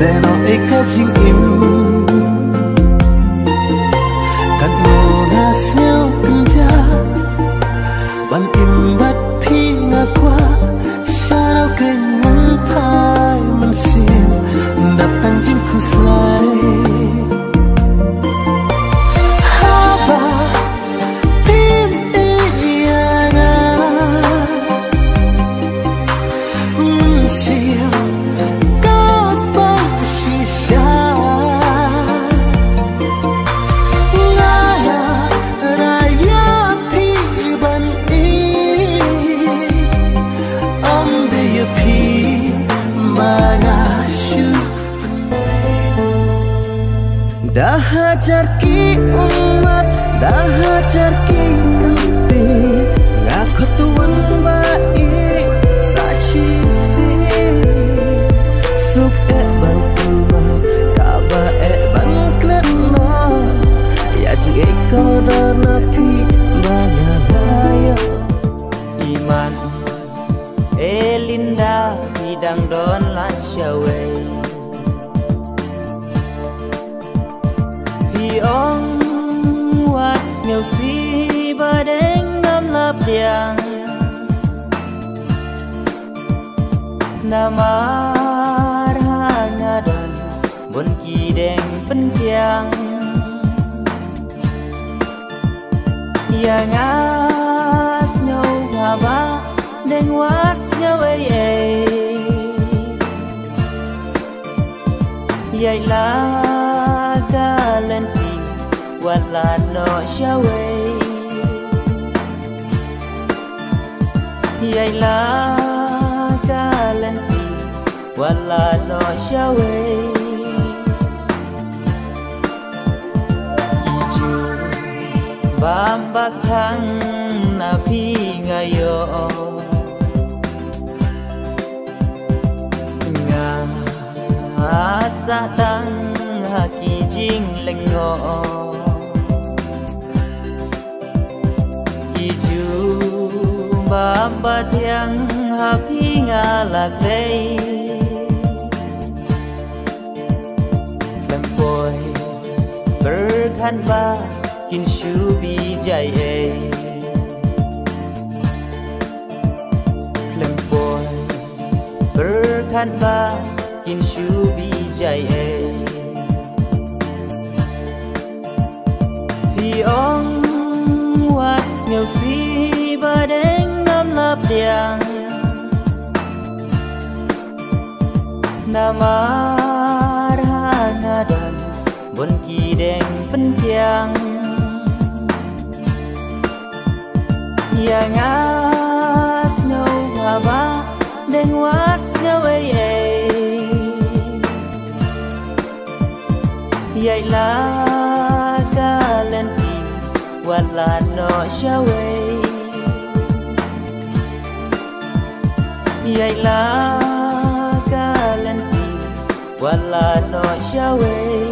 Deno eka jing im Kan monas miao kenja Ban im bat pi ngakwa Sharau kenyan pai mensim Datang jing kuslai Dah hajar ki umat, dah hajar ki ente ngaku tuan baik saci si suk ban umat kaba ban klena ya jing kau dan napi banyak iman elinda hidang don lan syawe ong what's nhiều si ba đến năm lấp điang namar hanya dan bon ki deng pentiang ya ngas nhau haba deng what's nhau yai la galenti wala no shawe yai la galenti wala no shawe kiju bambak hang na pi ngayo nga asa tang haki jing lengo Bapa tiang hapi ngalak day Lempoi berkan ba kin shubi jai Lempoi berkan ba kin shubi jai Piong what's nhiều si ba đến lấp điang namar hanya dan bon ki deng pentiang ya ngas nhau haba deng was nhau yai la galenti wala no shawe yai la galenti wala no shawe